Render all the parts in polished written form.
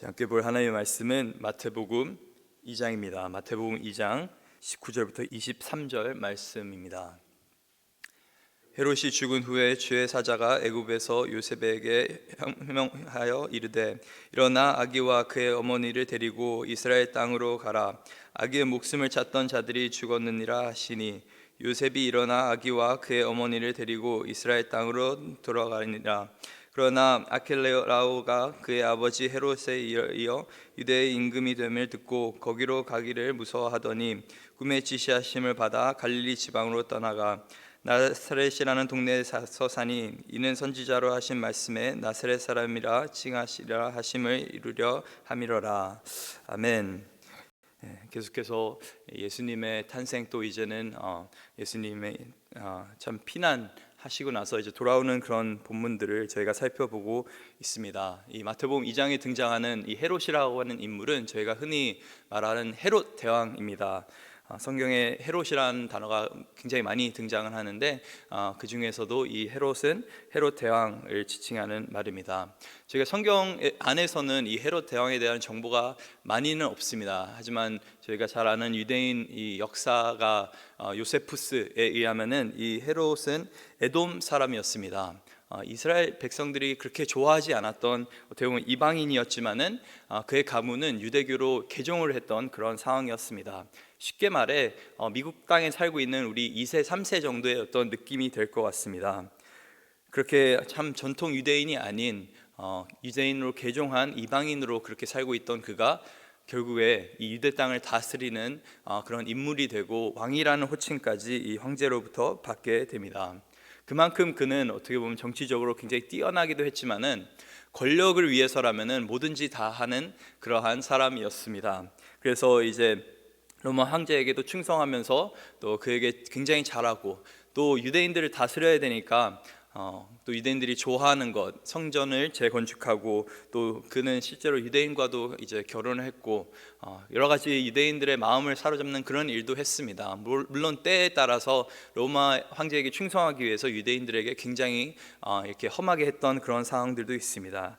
함께 볼 하나님의 말씀은 마태복음 2장입니다. 마태복음 2장 19절부터 23절 말씀입니다. 헤롯이 죽은 후에 주의 사자가 애굽에서 요셉에게 명하여 이르되 일어나 아기와 그의 어머니를 데리고 이스라엘 땅으로 가라. 아기의 목숨을 찾던 자들이 죽었느니라 하시니 요셉이 일어나 아기와 그의 어머니를 데리고 이스라엘 땅으로 돌아가니라. 그러나 아켈라오가 그의 아버지 헤롯에 이어 유대의 임금이 됨을 듣고 거기로 가기를 무서워하더니 꿈에 지시하심을 받아 갈릴리 지방으로 떠나가 나사렛이라는 동네에서 사니 이는 선지자로 하신 말씀에 나사렛 사람이라 칭하시리라 하심을 이루려 함이로라. 아멘. 계속해서 예수님의 탄생 또 이제는 예수님의 참 피난하시고 나서 이제 돌아오는 그런 본문들을 저희가 살펴보고 있습니다. 이 마태복음 2장에 등장하는 이 헤롯이라고 하는 인물은 저희가 흔히 말하는 헤롯 대왕입니다. 성경에 헤롯이라는 단어가 굉장히 많이 등장을 하는데 그 중에서도 이 헤롯은 헤롯 대왕을 지칭하는 말입니다. 저희가 성경 안에서는 이 헤롯 대왕에 대한 정보가 많이는 없습니다. 하지만 저희가 잘 아는 유대인 이 역사가 요세푸스에 의하면은 이 헤롯은 에돔 사람이었습니다. 이스라엘 백성들이 그렇게 좋아하지 않았던 어떻게 보면 이방인이었지만은 그의 가문은 유대교로 개종을 했던 그런 상황이었습니다. 쉽게 말해 미국 땅에 살고 있는 우리 2세, 3세 정도의 어떤 느낌이 될 것 같습니다. 그렇게 참 전통 유대인이 아닌 유대인으로 개종한 이방인으로 그렇게 살고 있던 그가 결국에 이 유대 땅을 다스리는 그런 인물이 되고 왕이라는 호칭까지 이 황제로부터 받게 됩니다. 그만큼 그는 어떻게 보면 정치적으로 굉장히 뛰어나기도 했지만은 권력을 위해서라면은 뭐든지 다 하는 그러한 사람이었습니다. 그래서 이제 로마 황제에게도 충성하면서 또 그에게 굉장히 잘하고 또 유대인들을 다스려야 되니까 또 유대인들이 좋아하는 것 성전을 재건축하고 또 그는 실제로 유대인과도 이제 결혼을 했고 여러 가지 유대인들의 마음을 사로잡는 그런 일도 했습니다. 물론 때에 따라서 로마 황제에게 충성하기 위해서 유대인들에게 굉장히 이렇게 험하게 했던 그런 상황들도 있습니다.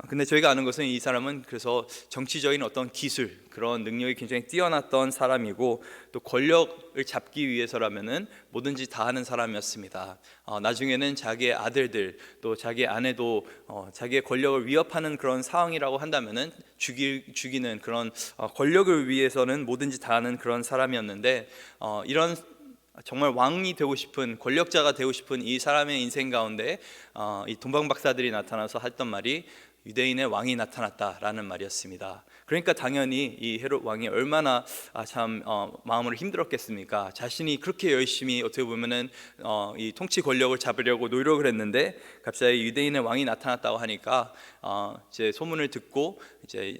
근데 저희가 아는 것은 이 사람은 그래서 정치적인 어떤 기술 그런 능력이 굉장히 뛰어났던 사람이고 또 권력을 잡기 위해서라면은 뭐든지 다 하는 사람이었습니다. 나중에는 자기의 아들들 또 자기의 아내도 자기의 권력을 위협하는 그런 상황이라고 한다면은 죽이는 그런 권력을 위해서는 뭐든지 다 하는 그런 사람이었는데 이런 정말 왕이 되고 싶은 권력자가 되고 싶은 이 사람의 인생 가운데 이 동방박사들이 나타나서 했던 말이 유대인의 왕이 나타났다라는 말이었습니다. 그러니까 당연히 이 헤롯 왕이 얼마나 참 마음으로 힘들었겠습니까? 자신이 그렇게 열심히 어떻게 보면은 이 통치 권력을 잡으려고 노력을 했는데 갑자기 유대인의 왕이 나타났다고 하니까 이제 소문을 듣고 이제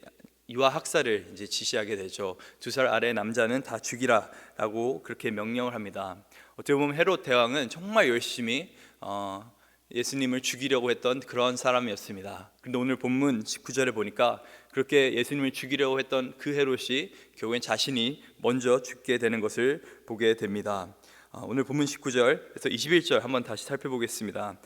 유아 학살을 이제 지시하게 되죠. 2살 아래 남자는 다 죽이라라고 그렇게 명령을 합니다. 어떻게 보면 헤롯 대왕은 정말 열심히 예수님을 죽이려고 했던 그런 사람이었습니다. 그런데 오늘 본문 19절에 보니까 그렇게 예수님을 죽이려고 했던 그 헤롯이 결국엔 자신이 먼저 죽게 되는 것을 보게 됩니다. 오늘 본문 19절에서 21절 한번 다시 살펴보겠습니다.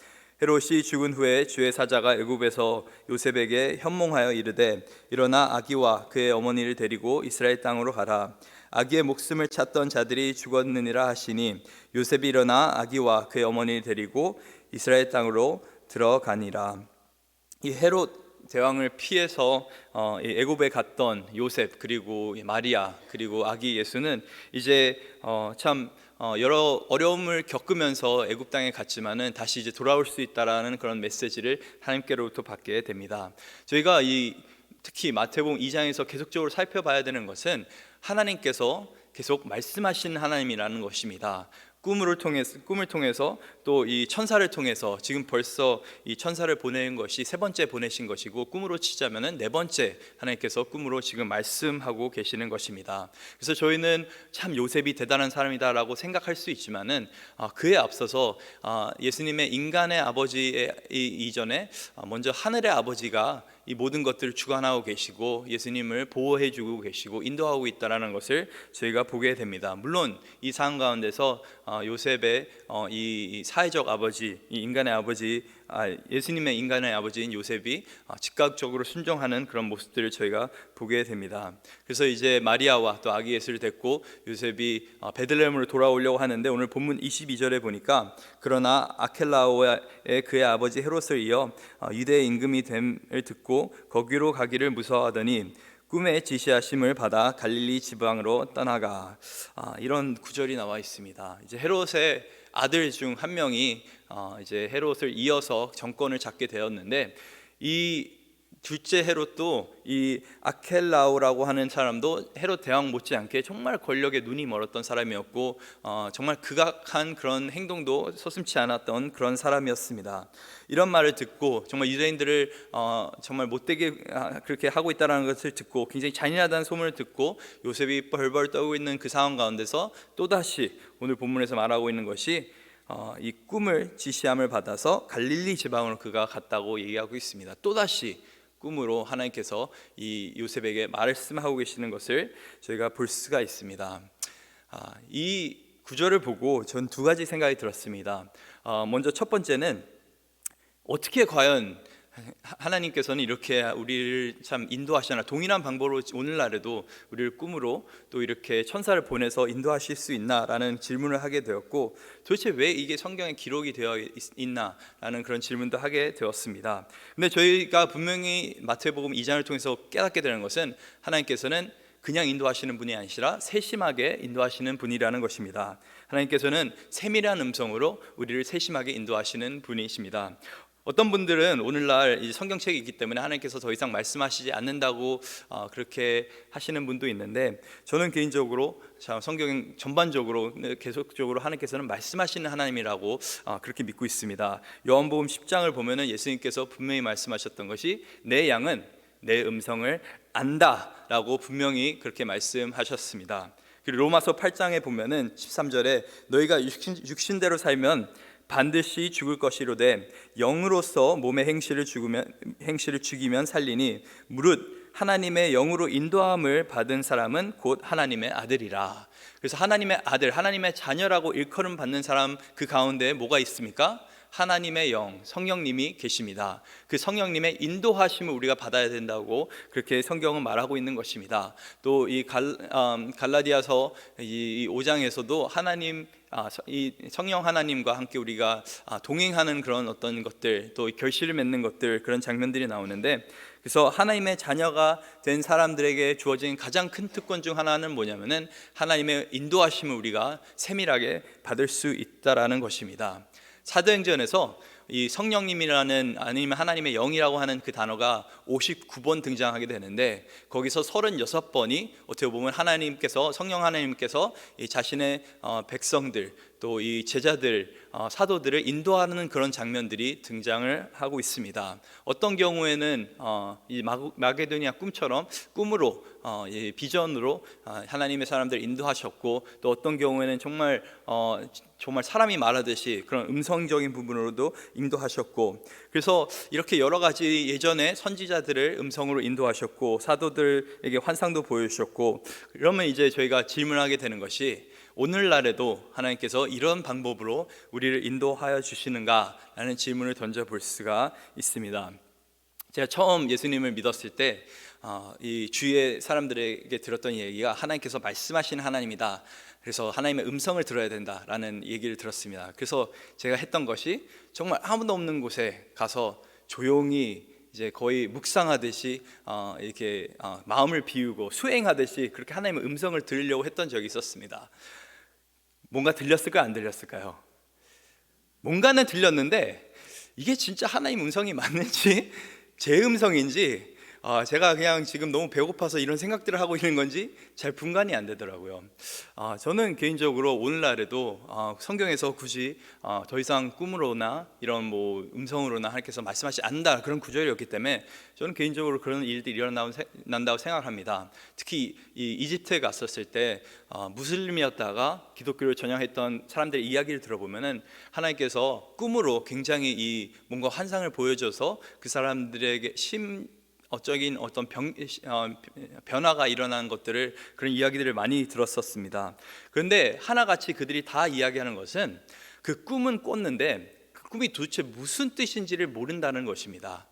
헤롯이 죽은 후에 주의 사자가 애굽에서 요셉에게 현몽하여 이르되 일어나 아기와 그의 어머니를 데리고 이스라엘 땅으로 가라. 아기의 목숨을 찾던 자들이 죽었느니라 하시니 요셉이 일어나 아기와 그의 어머니를 데리고 이스라엘 땅으로 들어가니라. 이 헤롯 대왕을 피해서 애굽에 갔던 요셉 그리고 마리아 그리고 아기 예수는 이제 참 여러 어려움을 겪으면서 애굽 땅에 갔지만은 다시 이제 돌아올 수 있다라는 그런 메시지를 하나님께로부터 받게 됩니다. 저희가 특히 마태복음 2장에서 계속적으로 살펴봐야 되는 것은 하나님께서 계속 말씀하시는 하나님이라는 것입니다. 꿈을 통해서 또 이 천사를 통해서 지금 벌써 이 천사를 보낸 것이 3번째 보내신 것이고 꿈으로 치자면은 4번째 하나님께서 꿈으로 지금 말씀하고 계시는 것입니다. 그래서 저희는 참 요셉이 대단한 사람이다라고 생각할 수 있지만은 그에 앞서서 예수님의 인간의 아버지 이전에 먼저 하늘의 아버지가 이 모든 것들을 주관하고 계시고 예수님을 보호해 주고 계시고 인도하고 있다는 것을 저희가 보게 됩니다. 물론 이 상황 가운데서 요셉의 이 사회적 아버지, 이 인간의 아버지 예수님의 인간의 아버지인 요셉이 즉각적으로 순종하는 그런 모습들을 저희가 보게 됩니다. 그래서 이제 마리아와 또 아기 예수를 데리고 요셉이 베들레헴으로 돌아오려고 하는데, 오늘 본문 22절에 보니까 그러나 아켈라오의 그의 아버지 헤롯을 이어 유대의 임금이 됨을 듣고 거기로 가기를 무서워하더니 꿈의 지시하심을 받아 갈릴리 지방으로 떠나가. 이런 구절이 나와 있습니다. 이제 헤롯의 아들 중 한 명이 이제 헤롯을 이어서 정권을 잡게 되었는데, 이 둘째 헤롯도 이 아켈라오라고 하는 사람도 헤롯 대왕 못지않게 정말 권력에 눈이 멀었던 사람이었고, 정말 극악한 그런 행동도 서슴지 않았던 그런 사람이었습니다. 이런 말을 듣고 정말 유대인들을 정말 못되게 그렇게 하고 있다는 것을 듣고, 굉장히 잔인하다는 소문을 듣고 요셉이 벌벌 떠고 있는 그 상황 가운데서 또다시 오늘 본문에서 말하고 있는 것이 이 꿈을 지시함을 받아서 갈릴리 지방으로 그가 갔다고 얘기하고 있습니다. 또다시 꿈으로 하나님께서 이 요셉에게 말씀하고 계시는 것을 저희가 볼 수가 있습니다. 이 구절을 보고 전 두 가지 생각이 들었습니다. 먼저 첫 번째는, 어떻게 과연 하나님께서는 이렇게 우리를 참 인도하시나, 동일한 방법으로 오늘날에도 우리를 꿈으로 또 이렇게 천사를 보내서 인도하실 수 있나라는 질문을 하게 되었고, 도대체 왜 이게 성경에 기록이 되어 있나라는 그런 질문도 하게 되었습니다. 근데 저희가 분명히 마태복음 2장을 통해서 깨닫게 되는 것은, 하나님께서는 그냥 인도하시는 분이 아니라 세심하게 인도하시는 분이라는 것입니다. 하나님께서는 세밀한 음성으로 우리를 세심하게 인도하시는 분이십니다. 어떤 분들은 오늘날 이 성경책이 있기 때문에 하나님께서 더 이상 말씀하시지 않는다고 그렇게 하시는 분도 있는데, 저는 개인적으로 성경 전반적으로 계속적으로 하나님께서는 말씀하시는 하나님이라고 그렇게 믿고 있습니다. 요한복음 10장을 보면은 예수님께서 분명히 말씀하셨던 것이, 내 양은 내 음성을 안다라고 분명히 그렇게 말씀하셨습니다. 그리고 로마서 8장에 보면은 13절에 너희가 육신대로 살면 반드시 죽을 것이로되 영으로서 몸의 행실을 죽이면 살리니 무릇 하나님의 영으로 인도함을 받은 사람은 곧 하나님의 아들이라. 그래서 하나님의 아들, 하나님의 자녀라고 일컬음 받는 사람 그 가운데 뭐가 있습니까? 하나님의 영, 성령님이 계십니다. 그 성령님의 인도하심을 우리가 받아야 된다고 그렇게 성경은 말하고 있는 것입니다. 또 이 갈라디아서 이 5장에서도 하나님, 이 성령 하나님과 함께 우리가 동행하는 그런 어떤 것들, 또 결실을 맺는 것들, 그런 장면들이 나오는데, 그래서 하나님의 자녀가 된 사람들에게 주어진 가장 큰 특권 중 하나는 뭐냐면은 하나님의 인도하심을 우리가 세밀하게 받을 수 있다라는 것입니다. 사도행전에서 이 성령님이라는, 아니면 하나님의 영이라고 하는 그 단어가 59번 등장하게 되는데, 거기서 36번이 어떻게 보면 하나님께서, 성령 하나님께서 이 자신의 백성들, 또 이 제자들, 사도들을 인도하는 그런 장면들이 등장을 하고 있습니다. 어떤 경우에는 이 마게도니아 꿈처럼 꿈으로, 비전으로 하나님의 사람들을 인도하셨고, 또 어떤 경우에는 정말 사람이 말하듯이 그런 음성적인 부분으로도 인도하셨고, 그래서 이렇게 여러 가지 예전에 선지자들을 음성으로 인도하셨고, 사도들에게 환상도 보여주셨고, 그러면 이제 저희가 질문하게 되는 것이, 오늘날에도 하나님께서 이런 방법으로 우리를 인도하여 주시는가라는 질문을 던져볼 수가 있습니다. 제가 처음 예수님을 믿었을 때 이 주위의 사람들에게 들었던 얘기가, 하나님께서 말씀하시는 하나님이다, 그래서 하나님의 음성을 들어야 된다라는 얘기를 들었습니다. 그래서 제가 했던 것이, 정말 아무도 없는 곳에 가서 조용히 이제 거의 묵상하듯이 이렇게 마음을 비우고 수행하듯이 그렇게 하나님의 음성을 들으려고 했던 적이 있었습니다. 뭔가 들렸을까요? 안 들렸을까요? 뭔가는 들렸는데, 이게 진짜 하나님 음성이 맞는지 제 음성인지, 제가 그냥 지금 너무 배고파서 이런 생각들을 하고 있는 건지 잘 분간이 안 되더라고요. 저는 개인적으로 오늘날에도 성경에서 굳이 더 이상 꿈으로나 이런 뭐 음성으로나 하나님께서 말씀하시지 않는다, 그런 구절이었기 때문에 저는 개인적으로 그런 일들이 일어난다고 생각합니다. 특히 이 이집트에 갔었을 때 무슬림이었다가 기독교를 전향했던 사람들의 이야기를 들어보면은, 하나님께서 꿈으로 굉장히 이 뭔가 환상을 보여줘서 그 사람들에게 어떤 변화가 일어나는 것들을, 그런 이야기들을 많이 들었었습니다. 그런데 하나같이 그들이 다 이야기하는 것은, 그 꿈은 꿨는데 그 꿈이 도대체 무슨 뜻인지를 모른다는 것입니다.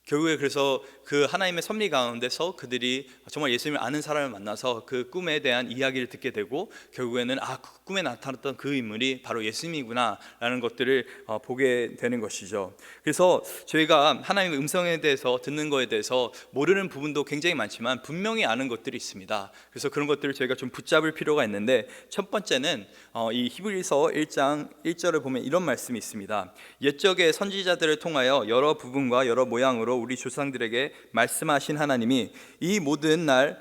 결국에 그래서 그 하나님의 섭리 가운데서 그들이 정말 예수님을 아는 사람을 만나서 그 꿈에 대한 이야기를 듣게 되고, 결국에는 그 꿈에 나타났던 그 인물이 바로 예수님이구나 라는 것들을 보게 되는 것이죠. 그래서 저희가 하나님의 음성에 대해서, 듣는 것에 대해서 모르는 부분도 굉장히 많지만 분명히 아는 것들이 있습니다. 그래서 그런 것들을 저희가 좀 붙잡을 필요가 있는데, 첫 번째는 이 히브리서 1장 1절을 보면 이런 말씀이 있습니다. 옛적의 선지자들을 통하여 여러 부분과 여러 모양으로 우리 조상들에게 말씀하신 하나님이 이 모든 날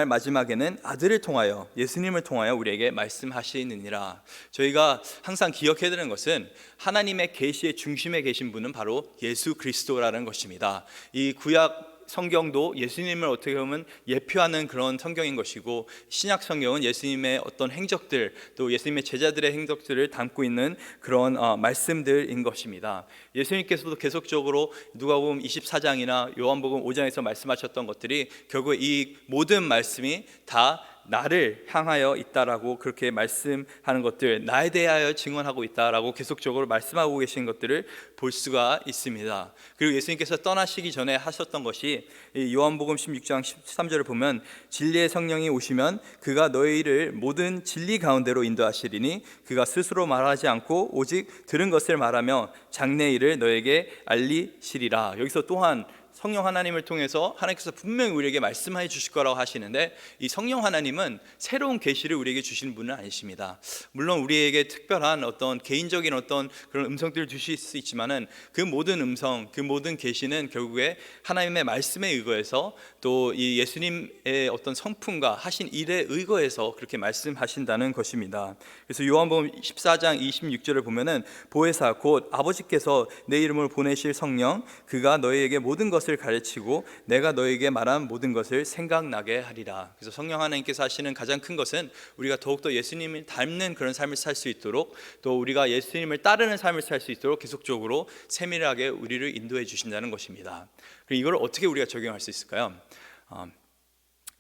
마지막에는 아들을 통하여, 예수님을 통하여 우리에게 말씀하시느니라. 저희가 항상 기억해야 되는 것은 하나님의 계시의 중심에 계신 분은 바로 예수 그리스도라는 것입니다. 이 구약 성경도 예수님을 어떻게 보면 예표하는 그런 성경인 것이고, 신약 성경은 예수님의 어떤 행적들, 또 예수님의 제자들의 행적들을 담고 있는 그런 말씀들인 것입니다. 예수님께서도 계속적으로 누가복음 24장이나 요한복음 5장에서 말씀하셨던 것들이 결국 이 모든 말씀이 다 나를 향하여 있다라고 그렇게 말씀하는 것들, 나에 대하여 증언하고 있다라고 계속적으로 말씀하고 계신 것들을 볼 수가 있습니다. 그리고 예수님께서 떠나시기 전에 하셨던 것이 요한복음 16장 13절을 보면 진리의 성령이 오시면 그가 너희를 모든 진리 가운데로 인도하시리니 그가 스스로 말하지 않고 오직 들은 것을 말하며 장래 일을 너에게 알리시리라. 여기서 또한 성령 하나님을 통해서 하나님께서 분명히 우리에게 말씀해 주실 거라고 하시는데, 이 성령 하나님은 새로운 계시를 우리에게 주시는 분은 아니십니다. 물론 우리에게 특별한 어떤 개인적인 어떤 그런 음성들을 주실 수 있지만은 그 모든 음성, 그 모든 계시는 결국에 하나님의 말씀에 의거해서, 또 이 예수님의 어떤 성품과 하신 일에 의거해서 그렇게 말씀하신다는 것입니다. 그래서 요한복음 14장 26절을 보면은 보혜사 곧 아버지께서 내 이름으로 보내실 성령 그가 너희에게 모든 것을 가르치고 내가 너에게 말한 모든 것을 생각나게 하리라. 그래서 성령 하나님께서 하시는 가장 큰 것은 우리가 더욱더 예수님을 닮는 그런 삶을 살 수 있도록, 또 우리가 예수님을 따르는 삶을 살 수 있도록 계속적으로 세밀하게 우리를 인도해 주신다는 것입니다. 그리고 이걸 어떻게 우리가 적용할 수 있을까요?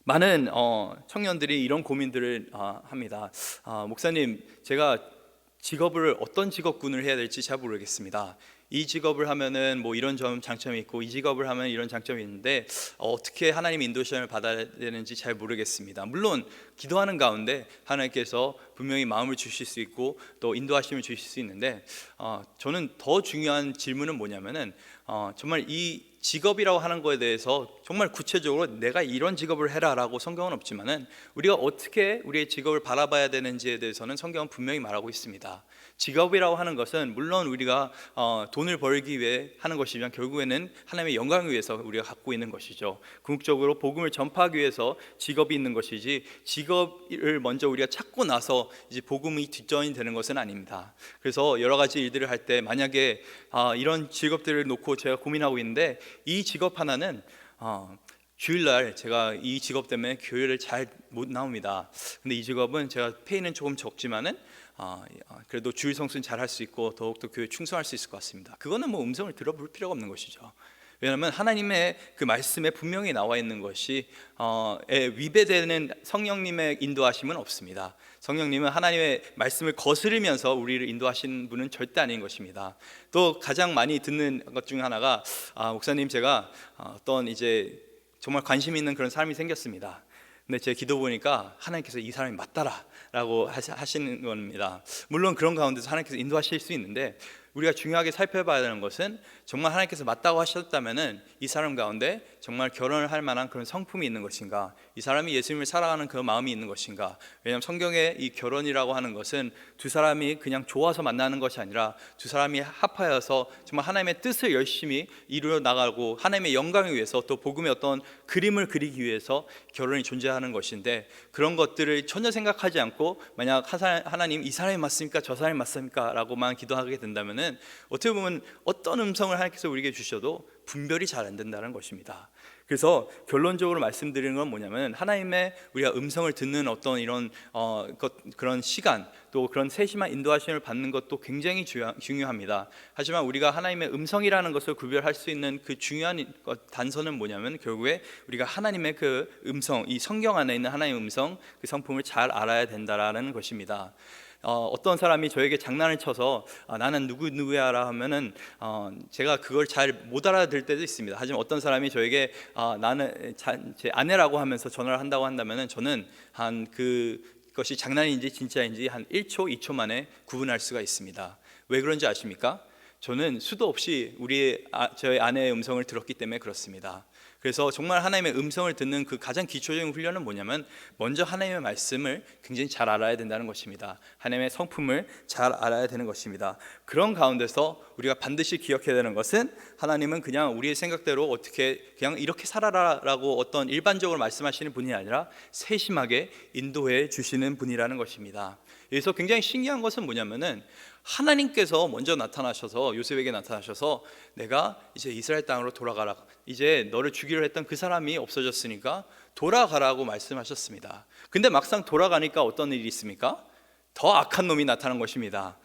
많은 청년들이 이런 고민들을 합니다. 목사님, 제가 직업을 어떤 직업군을 해야 될지 잘 모르겠습니다. 이 직업을 하면은 뭐 이런 장점이 있고, 이 직업을 하면 이런 장점이 있는데 어떻게 하나님의 인도시험을 받아야 되는지 잘 모르겠습니다. 물론 기도하는 가운데 하나님께서 분명히 마음을 주실 수 있고 또 인도하심을 주실 수 있는데, 저는 더 중요한 질문은 뭐냐면은 정말 이 직업이라고 하는 거에 대해서 정말 구체적으로 내가 이런 직업을 해라라고 성경은 없지만은 우리가 어떻게 우리의 직업을 바라봐야 되는지에 대해서는 성경은 분명히 말하고 있습니다. 직업이라고 하는 것은 물론 우리가 돈을 벌기 위해 하는 것이지만 결국에는 하나님의 영광을 위해서 우리가 갖고 있는 것이죠. 궁극적으로 복음을 전파하기 위해서 직업이 있는 것이지, 직업을 먼저 우리가 찾고 나서 이제 복음이 뒷전이 되는 것은 아닙니다. 그래서 여러 가지 일들을 할 때 만약에 이런 직업들을 놓고 제가 고민하고 있는데, 이 직업 하나는 주일날 제가 이 직업 때문에 교회를 잘 못 나옵니다. 근데 이 직업은 제가 페이는 조금 적지만은 그래도 주일 성수는 잘 할 수 있고 더욱더 교회에 충성할 수 있을 것 같습니다. 그거는 뭐 음성을 들어볼 필요가 없는 것이죠. 왜냐하면 하나님의 그 말씀에 분명히 나와 있는 것이 위배되는 성령님의 인도하심은 없습니다. 성령님은 하나님의 말씀을 거스르면서 우리를 인도하시는 분은 절대 아닌 것입니다. 또 가장 많이 듣는 것 중에 하나가 목사님, 제가 어떤 이제 정말 관심 있는 그런 사람이 생겼습니다. 근데 제 기도 보니까 하나님께서 이 사람이 맞다라 라고 하시는 겁니다. 물론 그런 가운데서 하나님께서 인도하실 수 있는데, 우리가 중요하게 살펴봐야 되는 것은 정말 하나님께서 맞다고 하셨다면은 이 사람 가운데 정말 결혼을 할 만한 그런 성품이 있는 것인가, 이 사람이 예수님을 사랑하는 그 마음이 있는 것인가. 왜냐하면 성경에 이 결혼이라고 하는 것은 두 사람이 그냥 좋아서 만나는 것이 아니라 두 사람이 합하여서 정말 하나님의 뜻을 열심히 이루어 나가고 하나님의 영광을 위해서, 또 복음의 어떤 그림을 그리기 위해서 결혼이 존재하는 것인데, 그런 것들을 전혀 생각하지 않고 만약 하나님 이 사람이 맞습니까 저 사람이 맞습니까 라고만 기도하게 된다면 어떻게 보면 어떤 음성을 하나님께서 우리에게 주셔도 분별이 잘 안 된다는 것입니다. 그래서 결론적으로 말씀드리는 건 뭐냐면, 하나님의 우리가 음성을 듣는 어떤 이런 그런 시간, 또 그런 세심한 인도하심을 받는 것도 굉장히 중요합니다. 하지만 우리가 하나님의 음성이라는 것을 구별할 수 있는 그 중요한 단서는 뭐냐면, 결국에 우리가 하나님의 그 음성, 이 성경 안에 있는 하나님의 음성, 그 성품을 잘 알아야 된다라는 것입니다. 어떤 사람이 저에게 장난을 쳐서 나는 누구야라 하면은 제가 그걸 잘 못 알아들 때도 있습니다. 하지만 어떤 사람이 저에게 나는 제 아내라고 하면서 전화를 한다고 한다면은 저는 한 그것이 장난인지 진짜인지 한 1초, 2초 만에 구분할 수가 있습니다. 왜 그런지 아십니까? 저는 수도 없이 저희 아내의 음성을 들었기 때문에 그렇습니다. 그래서 정말 하나님의 음성을 듣는 그 가장 기초적인 훈련은 뭐냐면 먼저 하나님의 말씀을 굉장히 잘 알아야 된다는 것입니다. 하나님의 성품을 잘 알아야 되는 것입니다. 그런 가운데서 우리가 반드시 기억해야 되는 것은 하나님은 그냥 우리의 생각대로 어떻게 그냥 이렇게 살아라라고 어떤 일반적으로 말씀하시는 분이 아니라 세심하게 인도해 주시는 분이라는 것입니다. 여기서 굉장히 신기한 것은 뭐냐면은 하나님께서 먼저 나타나셔서 요셉에게 나타나셔서 내가 이제 이스라엘 땅으로 돌아가라, 이제 너를 죽이려 했던 그 사람이 없어졌으니까 돌아가라고 말씀하셨습니다. 근데 막상 돌아가니까 어떤 일이 있습니까? 더 악한 놈이 나타난 것입니다.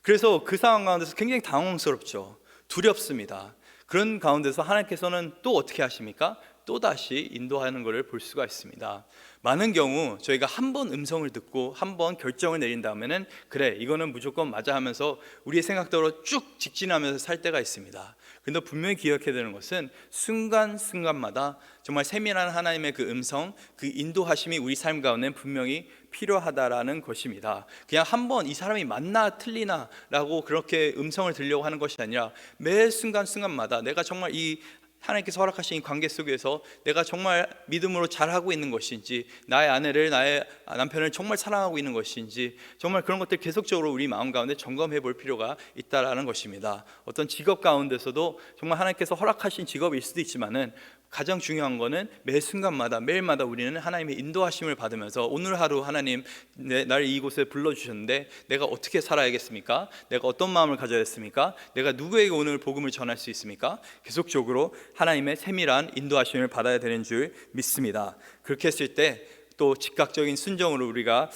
그래서 그 상황 가운데서 굉장히 당황스럽죠. 두렵습니다. 그런 가운데서 하나님께서는 또 어떻게 하십니까? 또다시 인도하는 것을 볼 수가 있습니다. 많은 경우 저희가 한 번 음성을 듣고 한 번 결정을 내린 다음에는 그래 이거는 무조건 맞아 하면서 우리의 생각대로 쭉 직진하면서 살 때가 있습니다. 근데 분명히 기억해야 되는 것은 순간순간마다 정말 세밀한 하나님의 그 음성, 그 인도하심이 우리 삶 가운데 분명히 필요하다라는 것입니다. 그냥 한 번 이 사람이 맞나 틀리나 라고 그렇게 음성을 들려고 하는 것이 아니라 매 순간순간마다 내가 정말 이 하나님께서 허락하신 이 관계 속에서 내가 정말 믿음으로 잘하고 있는 것인지, 나의 아내를, 나의 남편을 정말 사랑하고 있는 것인지, 정말 그런 것들 계속적으로 우리 마음 가운데 점검해 볼 필요가 있다라는 것입니다. 어떤 직업 가운데서도 정말 하나님께서 허락하신 직업일 수도 있지만은 가장 중요한 거는 매 순간마다 매일마다 우리는 하나님의 인도하심을 받으면서 오늘 하루 하나님 나를 이곳에 불러주셨는데 내가 어떻게 살아야겠습니까? 내가 어떤 마음을 가져야 했습니까? 내가 누구에게 오늘 복음을 전할 수 있습니까? 계속적으로 하나님의 세밀한 인도하심을 받아야 되는 줄 믿습니다. 그렇게 했을 때 또 즉각적인 순종으로 우리가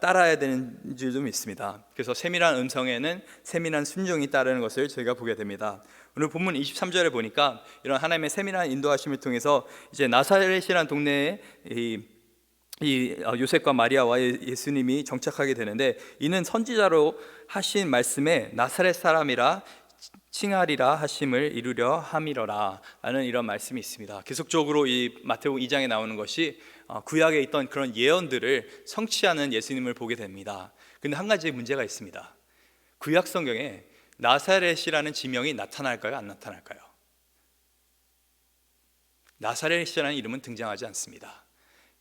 따라야 되는 줄도 믿습니다. 그래서 세밀한 음성에는 세밀한 순종이 따르는 것을 저희가 보게 됩니다. 오늘 본문 23절에 보니까 이런 하나님의 세밀한 인도하심을 통해서 이제 나사렛이라는 동네에 요셉과 마리아와 예수님이 정착하게 되는데, 이는 선지자로 하신 말씀에 나사렛 사람이라 칭하리라 하심을 이루려 함이러라 라는 이런 말씀이 있습니다. 계속적으로 이 마태복음 2장에 나오는 것이 구약에 있던 그런 예언들을 성취하는 예수님을 보게 됩니다. 근데 한 가지 문제가 있습니다. 구약 성경에 나사렛이라는 지명이 나타날까요? 안 나타날까요? 나사렛이라는 이름은 등장하지 않습니다.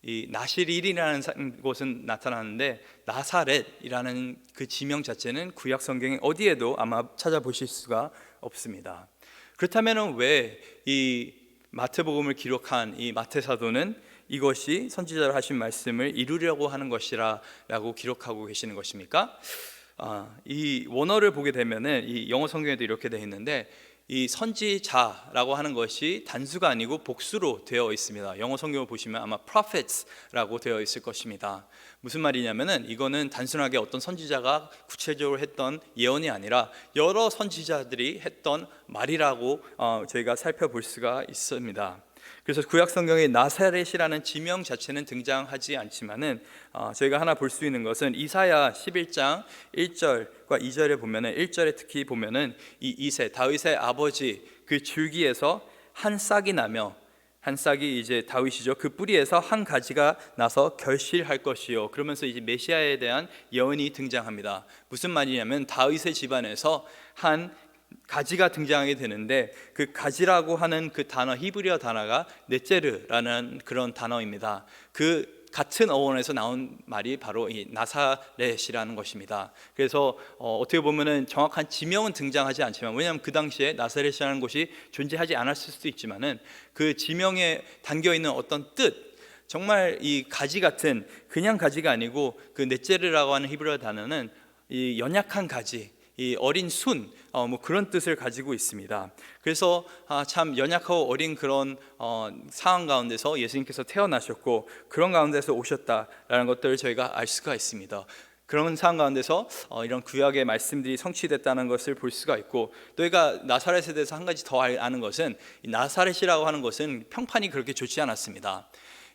이 나실일이라는 곳은 나타나는데 나사렛이라는 그 지명 자체는 구약 성경에 어디에도 아마 찾아보실 수가 없습니다. 그렇다면 왜 이 마태복음을 기록한 이 마태 사도는 이것이 선지자로 하신 말씀을 이루려고 하는 것이라고 기록하고 계시는 것입니까? 이 원어를 보게 되면은 이 영어 성경에도 이렇게 되어 있는데, 이 선지자라고 하는 것이 단수가 아니고 복수로 되어 있습니다. 영어 성경을 보시면 아마 prophets라고 되어 있을 것입니다. 무슨 말이냐면은 이거는 단순하게 어떤 선지자가 구체적으로 했던 예언이 아니라 여러 선지자들이 했던 말이라고 저희가 살펴볼 수가 있습니다. 그래서 구약 성경에 나사렛이라는 지명 자체는 등장하지 않지만은 저희가 하나 볼 수 있는 것은 이사야 11장 1절과 2절에 보면은 1절에 특히 보면은 이 이새 다윗의 아버지 그 줄기에서 한 싹이 나며, 한 싹이 이제 다윗이죠. 그 뿌리에서 한 가지가 나서 결실할 것이요. 그러면서 이제 메시아에 대한 예언이 등장합니다. 무슨 말이냐면 다윗의 집안에서 한 가지가 등장하게 되는데, 그 가지라고 하는 그 단어, 히브리어 단어가 넷제르라는 그런 단어입니다. 그 같은 어원에서 나온 말이 바로 이 나사렛이라는 것입니다. 그래서 어떻게 보면은 정확한 지명은 등장하지 않지만, 왜냐하면 그 당시에 나사렛이라는 곳이 존재하지 않았을 수도 있지만은 그 지명에 담겨 있는 어떤 뜻, 정말 이 가지 같은 그냥 가지가 아니고 그 넷제르라고 하는 히브리어 단어는 이 연약한 가지, 이 어린 순, 뭐 그런 뜻을 가지고 있습니다. 그래서 참 연약하고 어린 그런 상황 가운데서 예수님께서 태어나셨고 그런 가운데서 오셨다라는 것들을 저희가 알 수가 있습니다. 그런 상황 가운데서 이런 구약의 말씀들이 성취됐다는 것을 볼 수가 있고, 또 저희가 나사렛에 대해서 한 가지 더 아는 것은, 이 나사렛이라고 하는 것은 평판이 그렇게 좋지 않았습니다.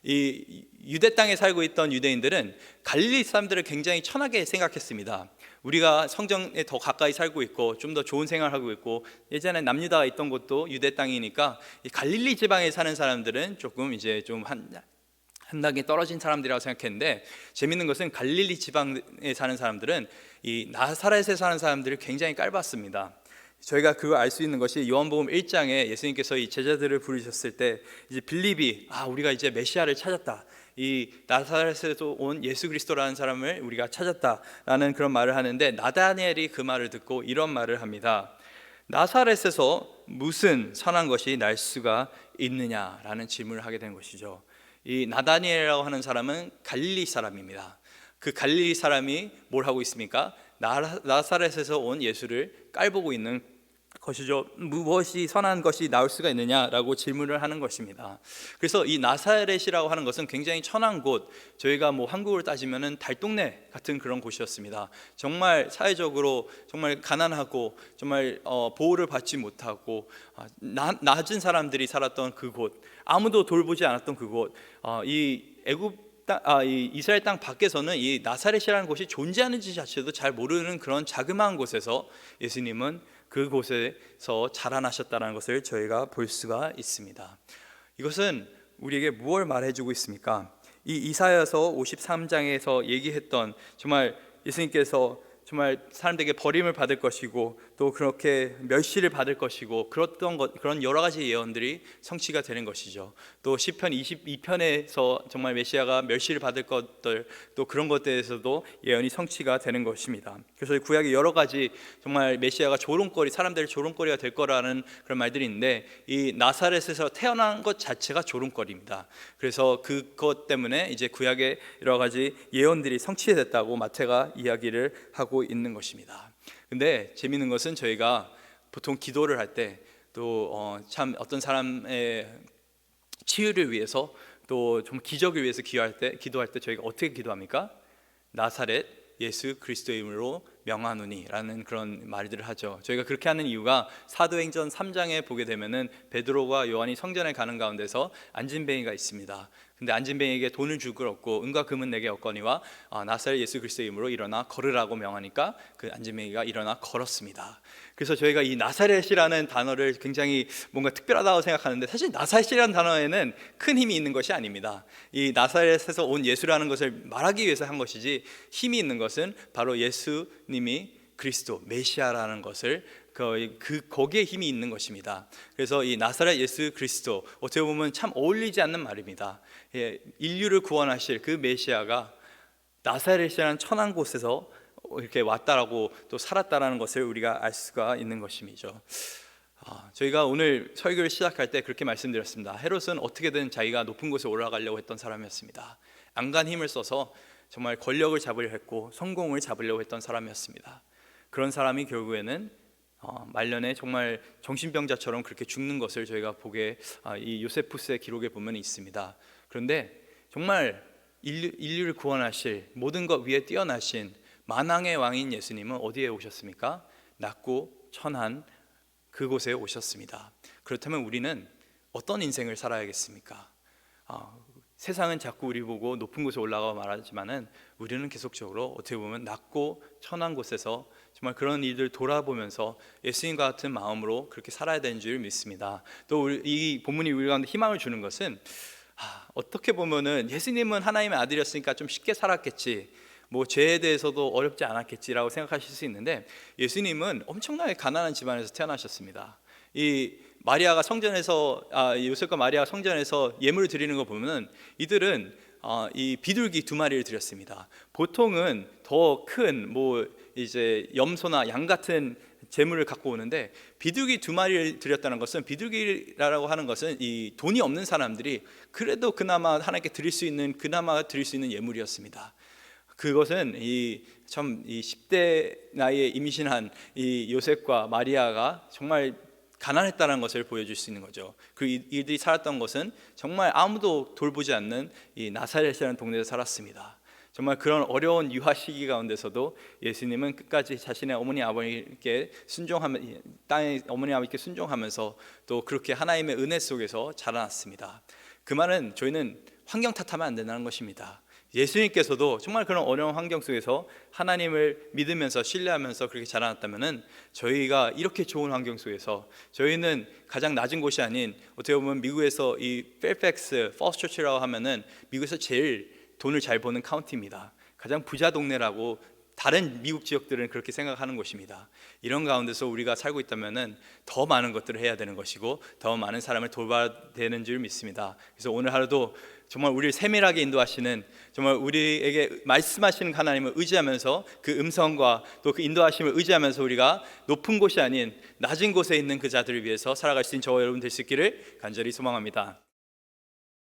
이 유대 땅에 살고 있던 유대인들은 갈릴리 사람들을 굉장히 천하게 생각했습니다. 우리가 성전에 더 가까이 살고 있고 좀 더 좋은 생활을 하고 있고, 예전에 남유다가 있던 곳도 유대 땅이니까 이 갈릴리 지방에 사는 사람들은 조금 이제 좀 한 단계 떨어진 사람들이라고 생각했는데, 재밌는 것은 갈릴리 지방에 사는 사람들은 이 나사렛에 사는 사람들이 굉장히 깔봤습니다. 저희가 그거 알 수 있는 것이 요한복음 1장에 예수님께서 이 제자들을 부르셨을 때 이제 빌립이 우리가 이제 메시아를 찾았다, 이 나사렛에서 온 예수 그리스도라는 사람을 우리가 찾았다라는 그런 말을 하는데, 나다니엘이 그 말을 듣고 이런 말을 합니다. 나사렛에서 무슨 선한 것이 날 수가 있느냐라는 질문을 하게 된 것이죠. 이 나다니엘이라고 하는 사람은 갈릴리 사람입니다. 그 갈릴리 사람이 뭘 하고 있습니까? 나사렛에서 온 예수를 깔보고 있는 것이죠. 무엇이 선한 것이 나올 수가 있느냐라고 질문을 하는 것입니다. 그래서 이 나사렛이라고 하는 것은 굉장히 천한 곳, 저희가 뭐 한국으로 따지면은 달동네 같은 그런 곳이었습니다. 정말 사회적으로 정말 가난하고 정말 보호를 받지 못하고 낮은 사람들이 살았던 그곳, 아무도 돌보지 않았던 그곳, 이 이스라엘 땅 밖에서는 이 나사렛이라는 곳이 존재하는지 자체도 잘 모르는 그런 자그마한 곳에서 예수님은 그곳에서 자라나셨다는 것을 저희가 볼 수가 있습니다. 이것은 우리에게 무엇을 말해주고 있습니까? 이 이사야서 53장에서 얘기했던, 정말 예수님께서 정말 사람들에게 버림을 받을 것이고 또 그렇게 멸시를 받을 것이고 그런 여러 가지 예언들이 성취가 되는 것이죠. 또 시편 22편에서 정말 메시아가 멸시를 받을 것들, 또 그런 것들에서도 예언이 성취가 되는 것입니다. 그래서 구약에 여러 가지 정말 메시아가 조롱거리, 사람들의 조롱거리가 될 거라는 그런 말들이 있는데, 이 나사렛에서 태어난 것 자체가 조롱거리입니다. 그래서 그것 때문에 이제 구약의 여러 가지 예언들이 성취됐다고 마태가 이야기를 하고 있는 것입니다. 근데 재미있는 것은 저희가 보통 기도를 할 때 또 참 어떤 사람의 치유를 위해서 또 좀 기적을 위해서 기도할 때 저희가 어떻게 기도합니까? 나사렛 예수 그리스도의 이름으로 명하노니 라는 그런 말들을 하죠. 저희가 그렇게 하는 이유가 사도행전 3장에 보게 되면은 베드로와 요한이 성전에 가는 가운데서 안진뱅이가 있습니다. 근데 안진뱅이에게 돈을 줄 것 없고 은과 금은 내게 없거니와 나사렛 예수 그리스도의 이름으로 일어나 걸으라고 명하니까 그 안진뱅이가 일어나 걸었습니다. 그래서 저희가 이 나사렛이라는 단어를 굉장히 뭔가 특별하다고 생각하는데, 사실 나사렛이라는 단어에는 큰 힘이 있는 것이 아닙니다. 이 나사렛에서 온 예수라는 것을 말하기 위해서 한 것이지, 힘이 있는 것은 바로 예수님이 그리스도 메시아라는 것을 거기에 힘이 있는 것입니다. 그래서 이 나사렛 예수 그리스도, 어떻게 보면 참 어울리지 않는 말입니다. 인류를 구원하실 그 메시아가 나사렛이라는 천한 곳에서 이렇게 왔다라고 또 살았다라는 것을 우리가 알 수가 있는 것이죠. 저희가 오늘 설교를 시작할 때 그렇게 말씀드렸습니다. 헤롯은 어떻게든 자기가 높은 곳에 올라가려고 했던 사람이었습니다. 안간 힘을 써서 정말 권력을 잡으려 했고 성공을 잡으려고 했던 사람이었습니다. 그런 사람이 결국에는 말년에 정말 정신병자처럼 그렇게 죽는 것을 저희가 이 요세푸스의 기록에 보면 있습니다. 그런데 정말 인류를 구원하실, 모든 것 위에 뛰어나신 만왕의 왕인 예수님은 어디에 오셨습니까? 낮고 천한 그곳에 오셨습니다. 그렇다면 우리는 어떤 인생을 살아야겠습니까? 세상은 자꾸 우리 보고 높은 곳에 올라가고 말하지만은 우리는 계속적으로 어떻게 보면 낮고 천한 곳에서 정말 그런 일들 돌아보면서 예수님과 같은 마음으로 그렇게 살아야 되는 줄 믿습니다. 또 이 본문이 우리 가운데 희망을 주는 것은, 어떻게 보면은 예수님은 하나님의 아들이었으니까 좀 쉽게 살았겠지, 뭐 죄에 대해서도 어렵지 않았겠지라고 생각하실 수 있는데, 예수님은 엄청나게 가난한 집안에서 태어나셨습니다. 이 마리아가 성전에서 요셉과 마리아가 성전에서 예물을 드리는 거 보면은 이들은 이 비둘기 2마리를 드렸습니다. 보통은 더 큰 이제 염소나 양 같은 재물을 갖고 오는데, 비둘기 2마리를 드렸다는 것은, 비둘기라고 하는 것은 이 돈이 없는 사람들이 그래도 그나마 하나님께 드릴 수 있는 예물이었습니다. 그것은 이 10대 나이에 임신한 이 요셉과 마리아가 정말 가난했다는 것을 보여줄 수 있는 거죠. 그 이들이 살았던 것은 정말 아무도 돌보지 않는 이 나사렛이라는 동네에서 살았습니다. 정말 그런 어려운 유아 시기 가운데서도 예수님은 끝까지 자신의 어머니 아버지께 땅의 어머니 아버지께 순종하면서 또 그렇게 하나님의 은혜 속에서 자라났습니다. 그 말은 저희는 환경 탓하면 안 된다는 것입니다. 예수님께서도 정말 그런 어려운 환경 속에서 하나님을 믿으면서 신뢰하면서 그렇게 자라났다면은 저희가 이렇게 좋은 환경 속에서 저희는 가장 낮은 곳이 아닌 어떻게 보면 미국에서 이 페어팩스 펄스처치라고 하면은 미국에서 제일 돈을 잘 버는 카운티입니다. 가장 부자 동네라고 다른 미국 지역들은 그렇게 생각하는 것입니다. 이런 가운데서 우리가 살고 있다면은 더 많은 것들을 해야 되는 것이고 더 많은 사람을 돌봐야 되는 줄 믿습니다. 그래서 오늘 하루도 정말 우리를 세밀하게 인도하시는, 정말 우리에게 말씀하시는 하나님을 의지하면서 그 음성과 또 그 인도하심을 의지하면서 우리가 높은 곳이 아닌 낮은 곳에 있는 그 자들을 위해서 살아갈 수 있는 저와 여러분 될 수 있기를 간절히 소망합니다.